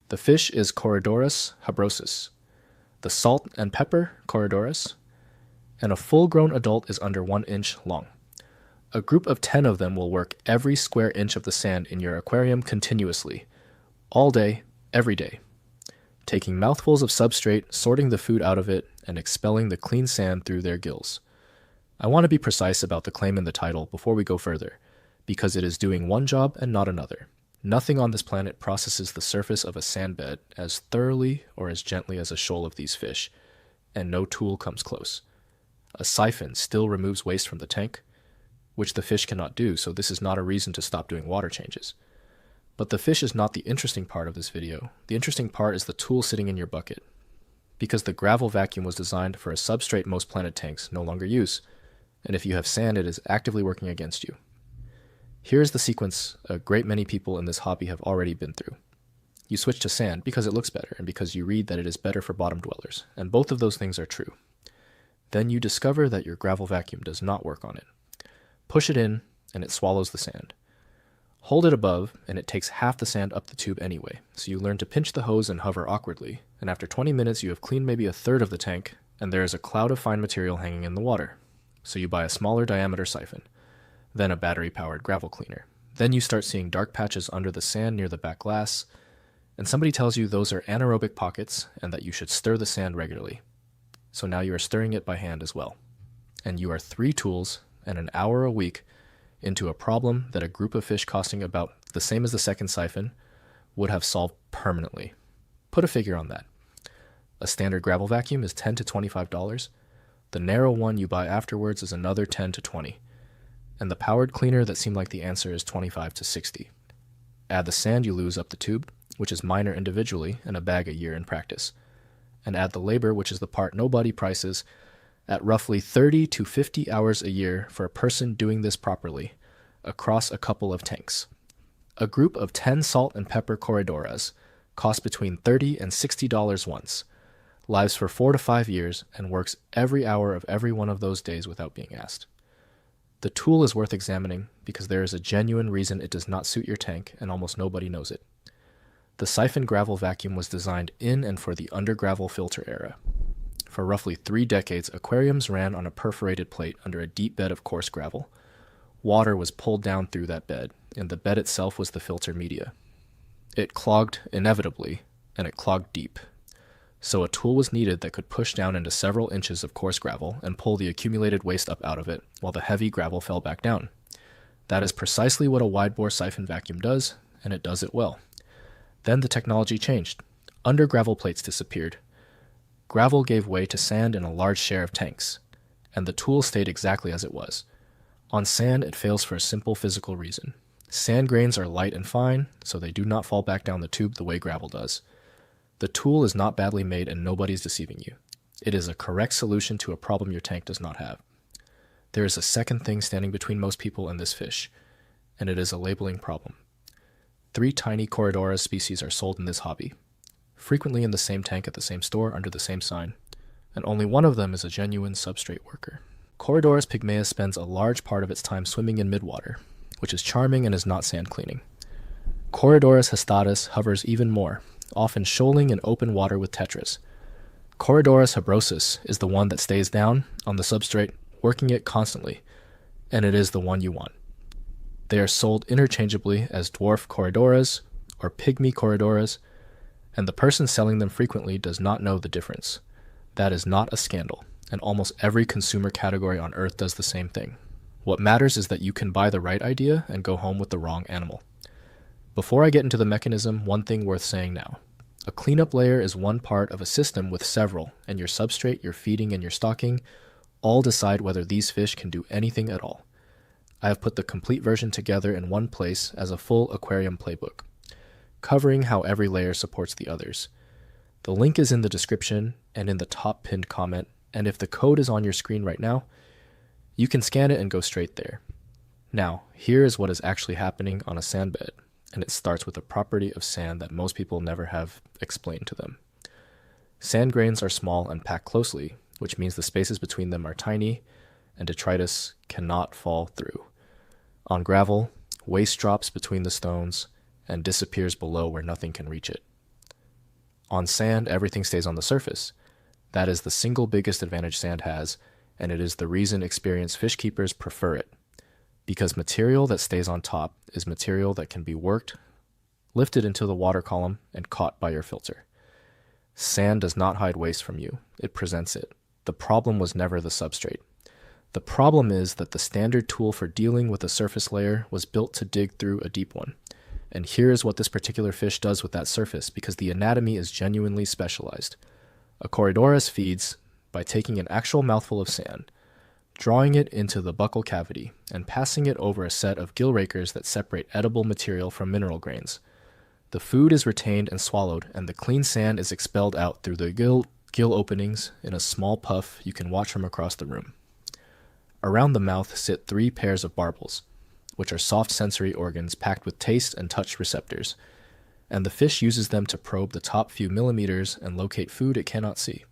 The fish is Corydoras habrosus, the salt and pepper Corydoras, and a full-grown adult is under 1 inch long. A group of 10 of them will work every square inch of the sand in your aquarium continuously, all day, every day, taking mouthfuls of substrate, sorting the food out of it, and expelling the clean sand through their gills. I want to be precise about the claim in the title before we go further, because it is doing one job and not another. Nothing on this planet processes the surface of a sand bed as thoroughly or as gently as a shoal of these fish, and no tool comes close. A siphon still removes waste from the tank, which the fish cannot do, so this is not a reason to stop doing water changes. But the fish is not the interesting part of this video. The interesting part is the tool sitting in your bucket, because the gravel vacuum was designed for a substrate most planet tanks no longer use, and if you have sand, it is actively working against you. Here is the sequence a great many people in this hobby have already been through. You switch to sand because it looks better and because you read that it is better for bottom dwellers, and both of those things are true. Then you discover that your gravel vacuum does not work on it. Push it in, and it swallows the sand. Hold it above, and it takes half the sand up the tube anyway, so you learn to pinch the hose and hover awkwardly, and after 20 minutes you have cleaned maybe a third of the tank, and there is a cloud of fine material hanging in the water. So you buy a smaller diameter siphon, then a battery-powered gravel cleaner. Then you start seeing dark patches under the sand near the back glass, and somebody tells you those are anaerobic pockets and that you should stir the sand regularly. So now you are stirring it by hand as well. And you are 3 tools and an hour a week into a problem that a group of fish costing about the same as the second siphon would have solved permanently. Put a figure on that. A standard gravel vacuum is $10 to $25. The narrow one you buy afterwards is another $10 to $20. And the powered cleaner that seemed like the answer is $25 to $60. Add the sand you lose up the tube, which is minor individually and a bag a year in practice. And add the labor, which is the part nobody prices, at roughly 30 to 50 hours a year for a person doing this properly, across a couple of tanks. A group of 10 salt and pepper Corydoras costs between $30 and $60 once, lives for 4 to 5 years, and works every hour of every one of those days without being asked. The tool is worth examining because there is a genuine reason it does not suit your tank and almost nobody knows it. The siphon gravel vacuum was designed in and for the under-gravel filter era. For roughly 3 decades, aquariums ran on a perforated plate under a deep bed of coarse gravel. Water was pulled down through that bed, and the bed itself was the filter media. It clogged inevitably, and it clogged deep. So a tool was needed that could push down into several inches of coarse gravel and pull the accumulated waste up out of it while the heavy gravel fell back down. That is precisely what a wide-bore siphon vacuum does, and it does it well. Then the technology changed. Under-gravel plates disappeared. Gravel gave way to sand in a large share of tanks, and the tool stayed exactly as it was. On sand, it fails for a simple physical reason. Sand grains are light and fine, so they do not fall back down the tube the way gravel does. The tool is not badly made and nobody's deceiving you. It is a correct solution to a problem your tank does not have. There is a second thing standing between most people and this fish, and it is a labeling problem. 3 tiny Corydoras species are sold in this hobby, frequently in the same tank at the same store under the same sign, and only one of them is a genuine substrate worker. Corydoras pygmaeus spends a large part of its time swimming in midwater, which is charming and is not sand cleaning. Corydoras hastatus hovers even more, often shoaling in open water with tetras. Corydoras habrosus is the one that stays down on the substrate, working it constantly, and it is the one you want. They are sold interchangeably as dwarf Corydoras or pygmy Corydoras, and the person selling them frequently does not know the difference. That is not a scandal, and almost every consumer category on Earth does the same thing. What matters is that you can buy the right idea and go home with the wrong animal. Before I get into the mechanism, one thing worth saying now. A cleanup layer is one part of a system with several, and your substrate, your feeding, and your stocking all decide whether these fish can do anything at all. I have put the complete version together in one place as a full aquarium playbook, covering how every layer supports the others. The link is in the description and in the top pinned comment, and if the code is on your screen right now, you can scan it and go straight there. Now, here is what is actually happening on a sand bed, and it starts with a property of sand that most people never have explained to them. Sand grains are small and packed closely, which means the spaces between them are tiny, and detritus cannot fall through. On gravel, waste drops between the stones and disappears below where nothing can reach it. On sand, everything stays on the surface. That is the single biggest advantage sand has, and it is the reason experienced fish keepers prefer it. Because material that stays on top is material that can be worked, lifted into the water column, and caught by your filter. Sand does not hide waste from you, it presents it. The problem was never the substrate. The problem is that the standard tool for dealing with a surface layer was built to dig through a deep one. And here is what this particular fish does with that surface, because the anatomy is genuinely specialized. A Corydoras feeds by taking an actual mouthful of sand, drawing it into the buccal cavity, and passing it over a set of gill rakers that separate edible material from mineral grains. The food is retained and swallowed, and the clean sand is expelled out through the gill openings in a small puff you can watch from across the room. Around the mouth sit 3 pairs of barbels, which are soft sensory organs packed with taste and touch receptors, and the fish uses them to probe the top few millimeters and locate food it cannot see.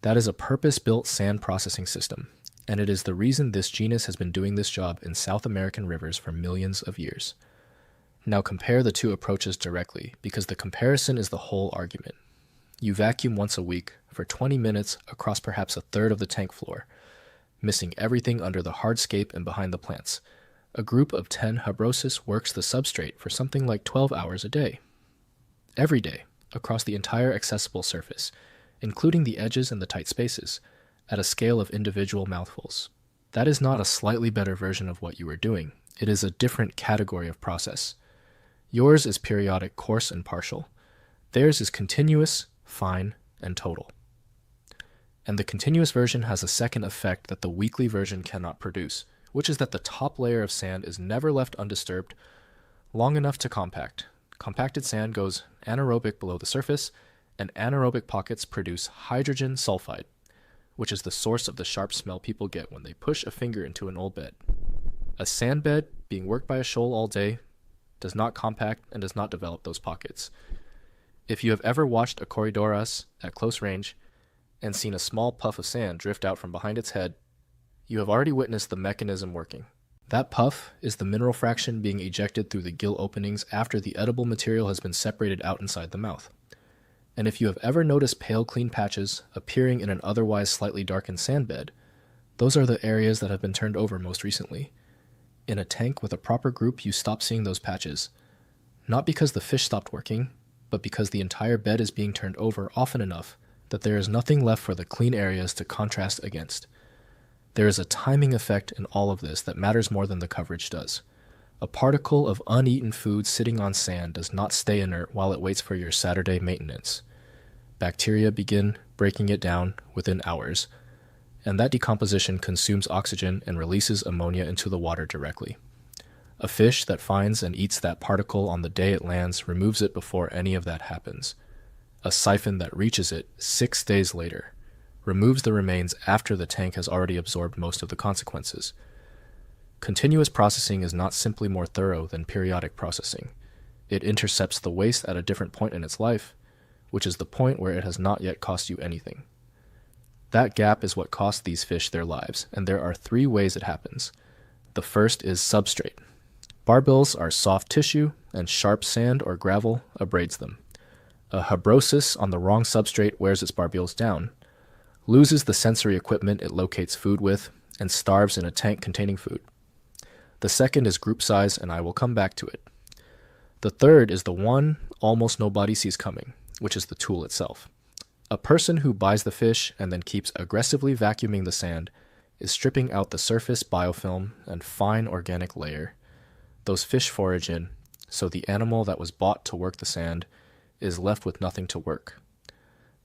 That is a purpose-built sand processing system, and it is the reason this genus has been doing this job in South American rivers for millions of years. Now compare the two approaches directly, because the comparison is the whole argument. You vacuum once a week for 20 minutes across perhaps a third of the tank floor, missing everything under the hardscape and behind the plants. A group of 10 Habrosus works the substrate for something like 12 hours a day. Every day, across the entire accessible surface, including the edges and the tight spaces, at a scale of individual mouthfuls. That is not a slightly better version of what you are doing. It is a different category of process. Yours is periodic, coarse, and partial. Theirs is continuous, fine, and total. And the continuous version has a second effect that the weekly version cannot produce, which is that the top layer of sand is never left undisturbed long enough to compact. Compacted sand goes anaerobic below the surface, and anaerobic pockets produce hydrogen sulfide, which is the source of the sharp smell people get when they push a finger into an old bed. A sand bed, being worked by a shoal all day, does not compact and does not develop those pockets. If you have ever watched a Corydoras at close range and seen a small puff of sand drift out from behind its head, you have already witnessed the mechanism working. That puff is the mineral fraction being ejected through the gill openings after the edible material has been separated out inside the mouth. And if you have ever noticed pale clean patches appearing in an otherwise slightly darkened sand bed, those are the areas that have been turned over most recently. In a tank with a proper group, you stop seeing those patches, not because the fish stopped working, but because the entire bed is being turned over often enough that there is nothing left for the clean areas to contrast against. There is a timing effect in all of this that matters more than the coverage does. A particle of uneaten food sitting on sand does not stay inert while it waits for your Saturday maintenance. Bacteria begin breaking it down within hours, and that decomposition consumes oxygen and releases ammonia into the water directly. A fish that finds and eats that particle on the day it lands removes it before any of that happens. A siphon that reaches it 6 days later removes the remains after the tank has already absorbed most of the consequences. Continuous processing is not simply more thorough than periodic processing. It intercepts the waste at a different point in its life, which is the point where it has not yet cost you anything. That gap is what costs these fish their lives, and there are 3 ways it happens. The first is substrate. Barbels are soft tissue, and sharp sand or gravel abrades them. A Habrosus on the wrong substrate wears its barbules down, loses the sensory equipment it locates food with, and starves in a tank containing food. The second is group size, and I will come back to it. The third is the one almost nobody sees coming, which is the tool itself. A person who buys the fish and then keeps aggressively vacuuming the sand is stripping out the surface biofilm and fine organic layer those fish forage in, so the animal that was bought to work the sand is left with nothing to work.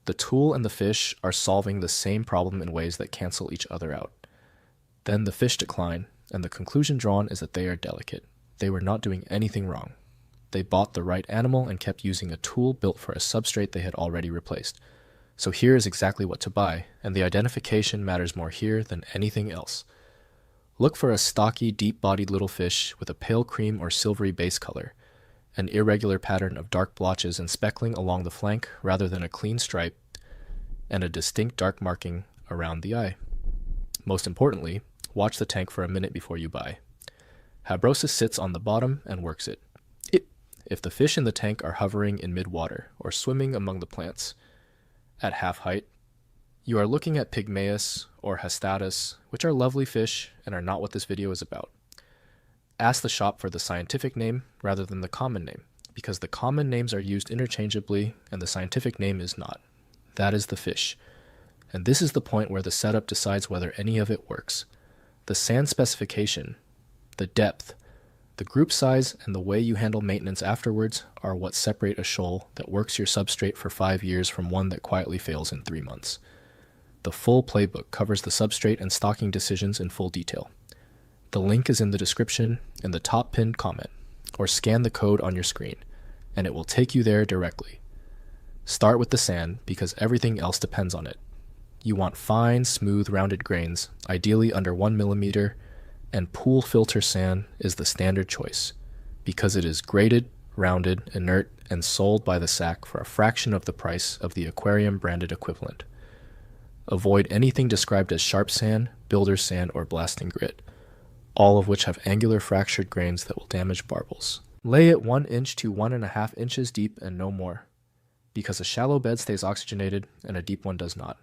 The tool and the fish are solving the same problem in ways that cancel each other out. Then the fish decline, and the conclusion drawn is that they are delicate. They were not doing anything wrong. They bought the right animal and kept using a tool built for a substrate they had already replaced. So here is exactly what to buy, and the identification matters more here than anything else. Look for a stocky, deep-bodied little fish with a pale cream or silvery base color, an irregular pattern of dark blotches and speckling along the flank rather than a clean stripe, and a distinct dark marking around the eye. Most importantly, watch the tank for a minute before you buy. Habrosus sits on the bottom and works it. if the fish in the tank are hovering in mid-water or swimming among the plants at half height, you are looking at Pygmaeus or Hastatus, which are lovely fish and are not what this video is about. Ask the shop for the scientific name rather than the common name, because the common names are used interchangeably and the scientific name is not. That is the fish. And this is the point where the setup decides whether any of it works. The sand specification, the depth, the group size, and the way you handle maintenance afterwards are what separate a shoal that works your substrate for 5 years from one that quietly fails in 3 months. The full playbook covers the substrate and stocking decisions in full detail. The link is in the description in the top pinned comment, or scan the code on your screen, and it will take you there directly. Start with the sand because everything else depends on it. You want fine, smooth, rounded grains, ideally under 1 millimeter, and pool filter sand is the standard choice because it is graded, rounded, inert, and sold by the sack for a fraction of the price of the aquarium branded equivalent. Avoid anything described as sharp sand, builder's sand, or blasting grit, all of which have angular fractured grains that will damage barbels. Lay it 1 inch to 1.5 inches deep and no more, because a shallow bed stays oxygenated and a deep one does not.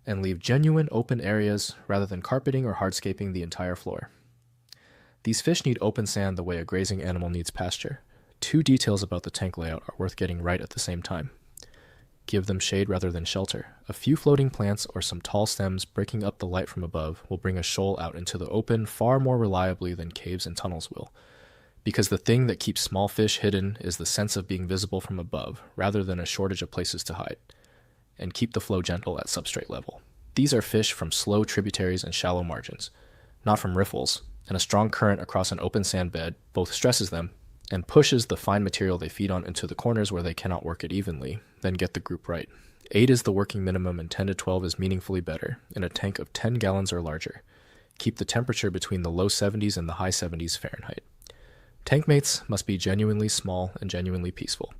And leave genuine open areas rather than carpeting or hardscaping the entire floor. These fish need open sand the way a grazing animal needs pasture. 2 details about the tank layout are worth getting right at the same time. Give them shade rather than shelter. A few floating plants or some tall stems breaking up the light from above will bring a shoal out into the open far more reliably than caves and tunnels will. Because the thing that keeps small fish hidden is the sense of being visible from above, rather than a shortage of places to hide. And keep the flow gentle at substrate level. These are fish from slow tributaries and shallow margins, not from riffles, and a strong current across an open sand bed both stresses them and pushes the fine material they feed on into the corners where they cannot work it evenly, then get the group right. 8 is the working minimum and 10 to 12 is meaningfully better in a tank of 10 gallons or larger. Keep the temperature between the low 70s and the high 70s Fahrenheit. Tank mates must be genuinely small and genuinely peaceful,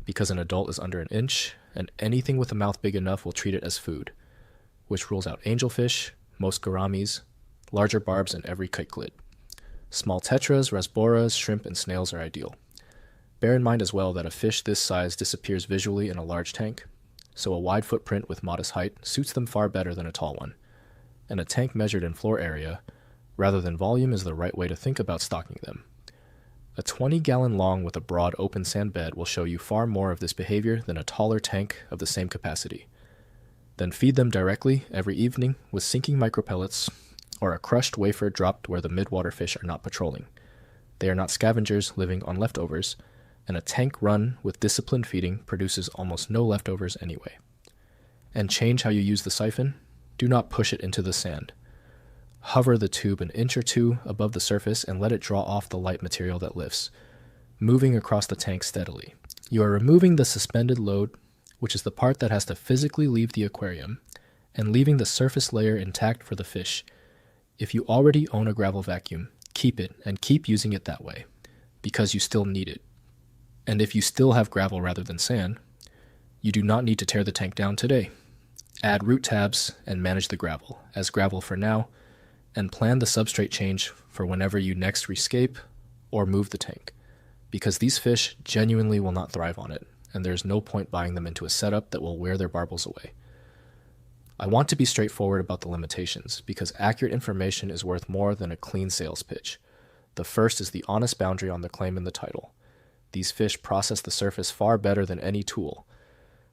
because an adult is under 1 inch, and anything with a mouth big enough will treat it as food, which rules out angelfish, most gouramis, larger barbs, and every cichlids. Small tetras, rasboras, shrimp, and snails are ideal. Bear in mind as well that a fish this size disappears visually in a large tank, so a wide footprint with modest height suits them far better than a tall one, and a tank measured in floor area rather than volume is the right way to think about stocking them. A 20-gallon long with a broad open sand bed will show you far more of this behavior than a taller tank of the same capacity. Then feed them directly every evening with sinking micropellets or a crushed wafer dropped where the midwater fish are not patrolling. They are not scavengers living on leftovers, and a tank run with disciplined feeding produces almost no leftovers anyway. And change how you use the siphon. Do not push it into the sand. Hover the tube 1 inch or 2 above the surface and let it draw off the light material that lifts, moving across the tank steadily. You are removing the suspended load, which is the part that has to physically leave the aquarium, and leaving the surface layer intact for the fish. If you already own a gravel vacuum, keep it and keep using it that way, because you still need it. And if you still have gravel rather than sand, you do not need to tear the tank down today. Add root tabs and manage the gravel as gravel for now, and plan the substrate change for whenever you next rescape or move the tank, because these fish genuinely will not thrive on it, and there's no point buying them into a setup that will wear their barbels away. I want to be straightforward about the limitations, because accurate information is worth more than a clean sales pitch. The first is the honest boundary on the claim in the title. These fish process the surface far better than any tool,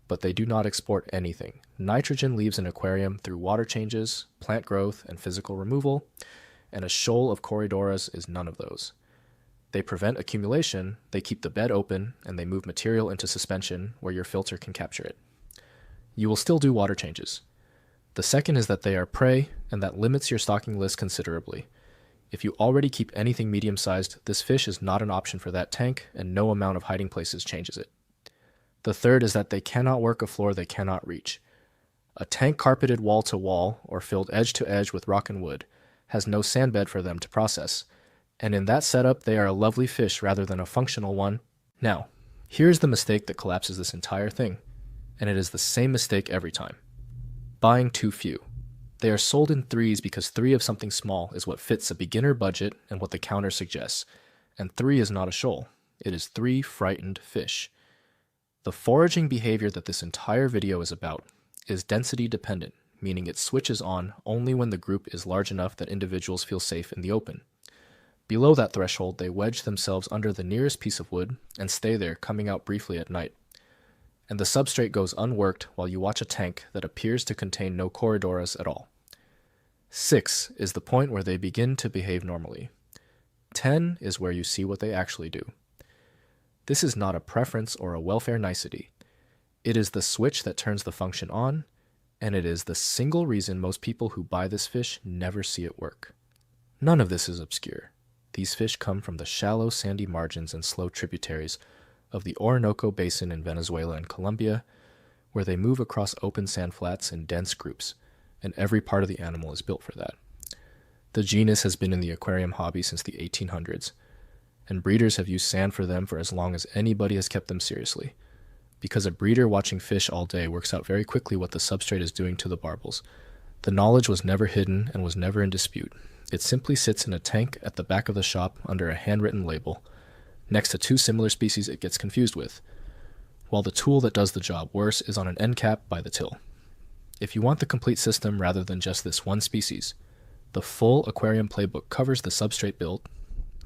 but they do not export anything. Nitrogen leaves an aquarium through water changes, plant growth, and physical removal, and a shoal of Corydoras is none of those. They prevent accumulation, they keep the bed open, and they move material into suspension where your filter can capture it. You will still do water changes. The second is that they are prey, and that limits your stocking list considerably. If you already keep anything medium-sized, this fish is not an option for that tank, and no amount of hiding places changes it. The third is that they cannot work a floor they cannot reach. A tank carpeted wall-to-wall, or filled edge-to-edge with rock and wood, has no sand bed for them to process, and in that setup they are a lovely fish rather than a functional one. Now, here's the mistake that collapses this entire thing, and it is the same mistake every time. Buying too few. They are sold in 3s because 3 of something small is what fits a beginner budget and what the counter suggests, and 3 is not a shoal. it is 3 frightened fish. The foraging behavior that this entire video is about is density dependent, meaning it switches on only when the group is large enough that individuals feel safe in the open. Below that threshold, they wedge themselves under the nearest piece of wood and stay there, coming out briefly at night. And the substrate goes unworked while you watch a tank that appears to contain no Corydoras at all. 6 is the point where they begin to behave normally. 10 is where you see what they actually do. This is not a preference or a welfare nicety. It is the switch that turns the function on, and it is the single reason most people who buy this fish never see it work. None of this is obscure. These fish come from the shallow sandy margins and slow tributaries of the Orinoco Basin in Venezuela and Colombia, where they move across open sand flats in dense groups, and every part of the animal is built for that. The genus has been in the aquarium hobby since the 1800s, and breeders have used sand for them for as long as anybody has kept them seriously. Because a breeder watching fish all day works out very quickly what the substrate is doing to the barbels, the knowledge was never hidden and was never in dispute. It simply sits in a tank at the back of the shop under a handwritten label, next to 2 similar species it gets confused with, while the tool that does the job worse is on an end cap by the till. If you want the complete system rather than just this one species, the full aquarium playbook covers the substrate build,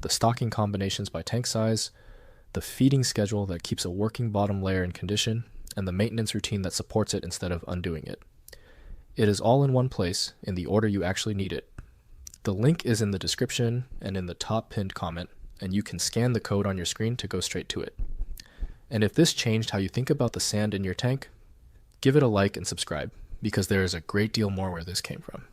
the stocking combinations by tank size, the feeding schedule that keeps a working bottom layer in condition, and the maintenance routine that supports it instead of undoing it. It is all in one place, in the order you actually need it. The link is in the description and in the top pinned comment, and you can scan the code on your screen to go straight to it. And if this changed how you think about the sand in your tank, give it a like and subscribe, because there is a great deal more where this came from.